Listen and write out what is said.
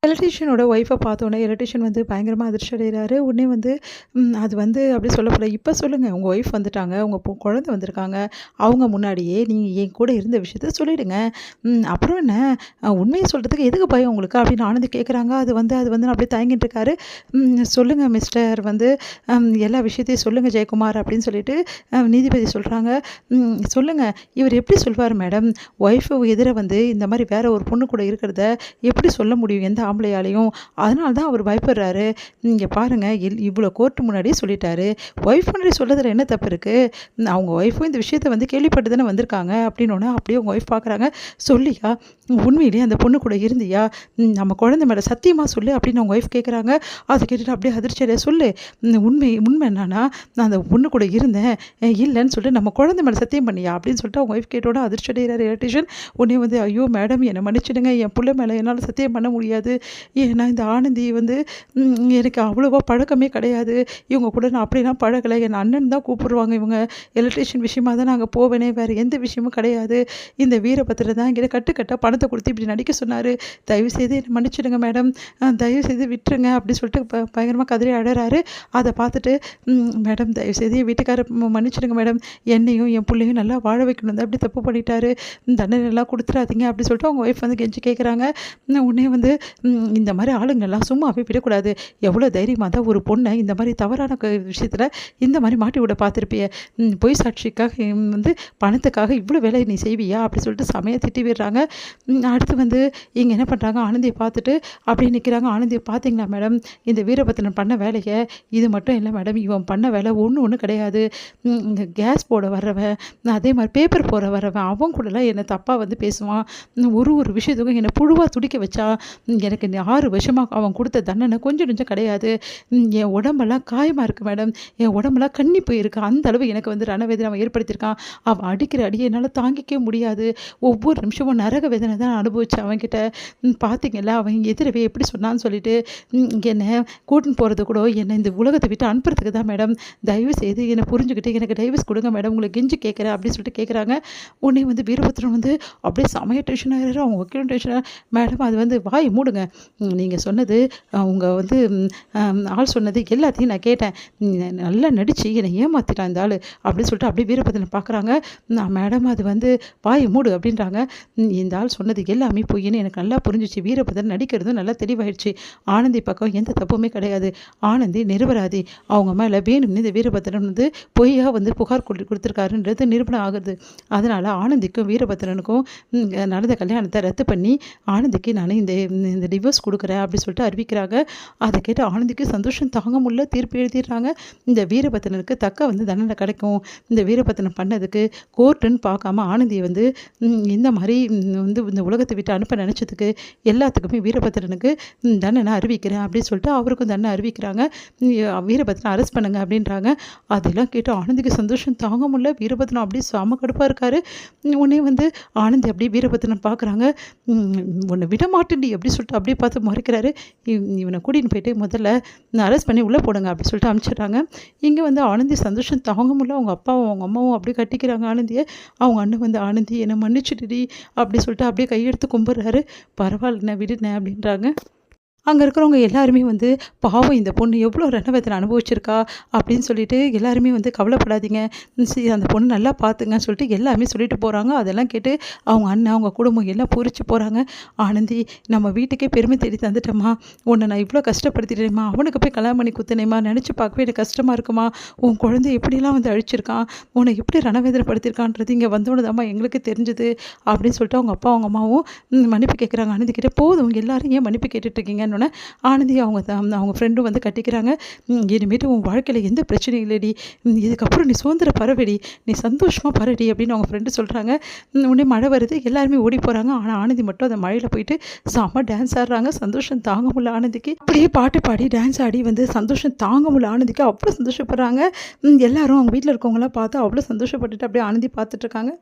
எலக்ட்ரீஷியனோட wifi பார்த்தோன்னே electrician வந்து பயங்கரமா அதிர்ச்சி அடைகிறாரு. உடனே வந்து அது வந்து அப்படி சொல்லக்கூடாது. "இப்ப சொல்லுங்க. உங்க ஒய்ஃப் வந்துட்டாங்க. உங்க குழந்தை வந்திருக்காங்க. அவங்க முன்னாடியே நீங்க என் கூட இருந்த விஷயத்த சொல்லிடுங்க. அப்புறம் என்ன உண்மைய சொல்றதுக்கு எதுக்கு பயம் உங்களுக்கு?" அப்படின்னு ஆனந்தி கேட்குறாங்க. அது வந்து அப்படியே தயங்கிட்டு இருக்காரு. "சொல்லுங்க மிஸ்டர் வந்து எல்லா விஷயத்தையும் சொல்லுங்க ஜெயக்குமார்" அப்படின்னு சொல்லிட்டு நீதிபதி சொல்றாங்க. சொல்லுங்க. இவர் எப்படி சொல்வாரு மேடம்? ஒய்ஃபு எதிர வந்து இந்த மாரி வேற ஒரு பொண்ணு கூட இருக்கிறத எப்படி சொல்ல முடியும் எந்த ஆம்பளையாலையும்? அதனால தான் அவர் பயப்படுறாரு. இங்க பாருங்க இவ்வளோ கோர்ட் முன்னாடியே சொல்லிட்டாரு. ஒய்ஃப் முன்னாடி சொல்றதுல என்ன தப்பு இருக்கு? அவங்க ஒய்ஃபும் இந்த விஷயத்த வந்து கேள்விப்பட்டு தானே வந்திருக்காங்க. அப்படின்னோன அப்படியே உங்க ஒய்ஃப் பார்க்குறாங்க. சொல்லியா? உண்மையிலேயே அந்த பொண்ணு கூட இருந்தியா? நம்ம குழந்தை மேல சத்தியமா சொல்லு அப்படின்னு அவங்க ஒய்ஃப் கேட்குறாங்க. அத கேட்டுட்டு அப்படியே அதிர்ச்சியடைய சொல்லு. உண்மை என்னன்னா, நான் அந்த பொண்ணு கூட இருந்தேன். இல்லன்னு சொல்லிட்டு நம்ம குழந்தை மேல சத்தியம் பண்ணியா? அப்படின்னு சொல்லிட்டு அவங்க ஒய்ஃப் கேட்டோன அதிர்ச்சி அடைகிறாரு எலக்ட்ரீஷியன். உடனே வந்து ஐயோ மேடம் என்ன மன்னிச்சிடுங்க. என் புள்ள மேல என்னால சத்தியம் பண்ண முடியாது. ஏன்னா இந்த ஆனந்தி வந்து எனக்கு அவ்வளவா பழக்கமே கிடையாது. இவங்க கூட நான் அப்படிலாம் பழகலை. என் அண்ணன் தான் கூப்பிடுவாங்க இவங்க. எலக்ட்ரீஷியன் விஷயமா தான் நாங்க போவேனே. வேற எந்த விஷயமும் கிடையாது. இந்த வீரபத்திரன் தான் என்கிட்ட கட்டா பணத்த குடுத்து இப்படி நடிக்க சொன்னாரு. தயவுசெய்து என்ன மன்னிச்சிடுங்க மேடம். தயவுசெய்து விட்டுருங்க அப்படி சொல்லிட்டு பயங்கரமா கதறி அழறாரு. அத பார்த்துட்டு மேடம் தயவுசெய்து என் வீட்டுக்காரர் மன்னிச்சிடுங்க மேடம். என்னையும் என் புள்ளையும் நல்லா வாழ வைக்கணும் தான் இப்படி தப்பு பண்ணிட்டாரு. தண்டனைலாம் குடுத்துறாதீங்க அப்படி சொல்லிட்டு அவங்க ஒய்ஃப் வந்து கெஞ்சி கேட்குறாங்க. உடனே வந்து இந்த மாதிரி ஆளுங்கள்லாம் சும்மாவே விடக்கூடாது. எவ்வளோ தைரியமாக தான் ஒரு பொண்ணை இந்த மாதிரி தவறான விஷயத்தில் இந்த மாதிரி மாட்டி விட பார்த்துருப்பிய. பொய் சாட்சிக்காக வந்து பணத்துக்காக இவ்வளோ வேலை நீ செய்வியா அப்படி சொல்லிட்டு செமையாக திட்டி விடுறாங்க. அடுத்து வந்து இங்கே என்ன பண்ணுறாங்க, ஆனந்தியை பார்த்துட்டு அப்படியே நிற்கிறாங்க. ஆனந்தியை பார்த்தீங்களா மேடம், இந்த வீரபத்திரன் பண்ண வேலையை இது மட்டும் இல்லை மேடம், இவன் பண்ண வேலை ஒன்றும் கிடையாது. இங்கே கேஸ் போட வர்றவன், அதே மாதிரி பேப்பர் போட வர்றவன், அவன் கூடலாம் என்னை தப்பாக வந்து பேசுவான். ஒரு விஷயத்துக்கும் என்னை புழுவாக துடிக்க வச்சா. எனக்கு 6 வருஷமாக அவன் கொடுத்த தண்டனை கொஞ்சம் நெஞ்சம் கிடையாது. என் உடம்பெல்லாம் காயமாக இருக்குது மேடம். என் உடம்பெல்லாம் கண்ணி போயிருக்கு. அந்த அளவு எனக்கு வந்து ரணவேதனை அவன் ஏற்படுத்தியிருக்கான். அவன் அடிக்கிற அடியை என்னால் தாங்கிக்கவே முடியாது. ஒவ்வொரு நிமிஷமும் நரக வேதனை தான் அனுபவிச்சேன் அவன்கிட்ட. பார்த்தீங்களா அவன் எதிரவே எப்படி சொன்னான்னு சொல்லிட்டு என்னை கூட்டின்னு போகிறது கூட என்னை இந்த உலகத்தை விட்டு அனுப்புறதுக்கு தான் மேடம். தயவு செய்து என்னை புரிஞ்சுக்கிட்டு எனக்கு டைவர்ஸ் கொடுங்க மேடம், உங்களை கெஞ்சி கேட்குறேன் அப்படின்னு சொல்லிட்டு கேட்குறாங்க. உடனே வந்து வீரபத்திரன் வந்து அப்படியே செமைய டென்ஷன் ஆகிறாரு. அவங்க வக்கீலும் டென்ஷன். மேடம் அது வந்து வாய் மூடுங்க. நீங்கள் சொன்னது அவங்க வந்து ஆள் சொன்னது எல்லாத்தையும் நான் கேட்டேன். நல்லா நடித்து என்னை ஏமாற்றிட்டான் இந்த ஆள் அப்படின்னு சொல்லிட்டு அப்படியே வீரபத்திரனை பார்க்குறாங்க. மேடம் அது வந்து வாய் மூடு அப்படின்றாங்க. இந்த ஆள் சொன்னது எல்லாமே பொய்ன்னு எனக்கு நல்லா புரிஞ்சிச்சு. வீரபத்திரன் நடிக்கிறதும் நல்லா தெளிவாயிடுச்சு. ஆனந்தி பக்கம் எந்த தப்புமே கிடையாது. ஆனந்தி நிரபராதி. அவங்க மேலே வேணும்னு இந்த வீரபத்திரன் வந்து பொய்யாக வந்து புகார் கொடுத்துருக்காருன்றது நிரூபணம் ஆகுது. அதனால் ஆனந்திக்கும் வீரபத்திரனுக்கும் நடந்த கல்யாணத்தை ரத்து பண்ணி ஆனந்திக்கு நான் இந்த டிவோர்ஸ் கொடுக்குறேன் அப்படி சொல்லிட்டு அறிவிக்கிறாங்க. அதை கேட்டு ஆனந்திக்கு சந்தோஷம் தாங்க முடியல. தீர்ப்பு எழுதிடுறாங்க. இந்த வீரபத்திரனுக்கு தக்க வந்து தண்டனை கிடைக்கும். இந்த வீரபத்திரன் பண்ணதுக்கு கோர்ட்டுன்னு பார்க்காம ஆனந்தியை வந்து இந்த மாதிரி வந்து இந்த உலகத்தை விட்டு அனுப்ப நினச்சதுக்கு எல்லாத்துக்குமே வீரபத்திரனுக்கு தண்டனை அறிவிக்கிறேன் அப்படின்னு சொல்லிட்டு அவருக்கும் தண்டனை அறிவிக்கிறாங்க. வீரபத்திரன் அரெஸ்ட் பண்ணுங்க அப்படின்றாங்க. அதெல்லாம் கேட்டு ஆனந்திக்கு சந்தோஷம் தாங்க முடியல. வீரபத்திரன் அப்படியே செம கடுப்பாக இருக்காரு. உடனே வந்து ஆனந்தி அப்படியே வீரபத்திரன் பார்க்குறாங்க. உன்னை விட மாட்டேன்டி அப்படி சொல்லிட்டு அப்படியே பார்த்து மறைக்கிறாரு. இவனை கூட்டின்னு போயிட்டு முதல்ல அரெஸ்ட் பண்ணி உள்ளே போடுங்க அப்படி சொல்லிட்டு அனுப்பிச்சிடுறாங்க. இங்கே வந்து ஆனந்தி சந்தோஷம் தாங்க முடியல. அவங்க அப்பாவும் அவங்க அம்மாவும் அப்படியே கட்டிக்கிறாங்க ஆனந்தியை. அவங்க அண்ணன் வந்து ஆனந்தி என்னை மன்னிச்சுடுடி அப்படி சொல்லிட்டு அப்படியே கையெடுத்து கும்பிட்றாரு. பரவாயில்லண்ணே விடுனே அப்படின்றாங்க. அங்கே இருக்கிறவங்க எல்லாருமே வந்து பாவம் இந்த பொண்ணு எவ்வளோ ரணவேதனை அனுபவிச்சிருக்கா அப்படின்னு சொல்லிட்டு எல்லாருமே வந்து கவலைப்படாதீங்க, அந்த பொண்ணு நல்லா பார்த்துங்கன்னு சொல்லிட்டு எல்லாருமே சொல்லிட்டு போகிறாங்க. அதெல்லாம் கேட்டு அவங்க அண்ணன் அவங்க குடும்பம் எல்லாம் பூரிச்சு போகிறாங்க. ஆனந்தி நம்ம வீட்டுக்கே பெருமை தேடி தந்துட்டேம்மா, உன்னை நான் இவ்வளோ கஷ்டப்படுத்திட்டேம்மா, அவனுக்கு போய் கல்யாணம் பண்ணி குத்துனேம்மா, நினச்சி பார்க்கவே எனக்கு கஷ்டமாக இருக்குமா, உன் குழந்தை எப்படிலாம் வந்து அழிச்சிருக்கான், உன்னை எப்படி ரணவேதனைப்படுத்திருக்கான்றது இங்கே வந்தோடதாம்மா எங்களுக்கு தெரிஞ்சுது அப்படின்னு சொல்லிட்டு அவங்க அப்பா அவங்க அம்மாவும் மன்னிப்பு கேட்குறாங்க. ஆனந்தி கிட்டே போதும் எல்லாரும் ஏன் மன்னிப்பு கேட்டுட்ருக்கீங்கன்னு ஆனந்தி அவங்க ஃப்ரெண்டும் வந்து கட்டிக்கிறாங்க. இனிமேட்டு உன் வாழ்க்கையில் எந்த பிரச்சனையும் இல்லடி, இதுக்கப்புறம் நீ சுதந்திர பறவடி, நீ சந்தோஷமாக பறடி அப்படின்னு அவங்க ஃப்ரெண்டு சொல்கிறாங்க. உடனே மழை வருது, எல்லாருமே ஓடி போகிறாங்க. ஆனால் ஆனந்தி மட்டும் அந்த மழையில் போயிட்டு செம்ம டான்ஸ் ஆடுறாங்க. சந்தோஷம் தாங்க முடியல ஆனந்திக்கு. அப்படியே பாட்டு பாடி டான்ஸ் ஆடி வந்து சந்தோஷம் தாங்க முடியல ஆனந்திக்கு. அவ்வளோ சந்தோஷப்படுறாங்க. எல்லாரும் அவங்க வீட்டில் இருக்கவங்களாம் பார்த்து அவ்வளோ சந்தோஷப்பட்டுட்டு அப்படியே ஆனந்தி பார்த்துட்ருக்காங்க.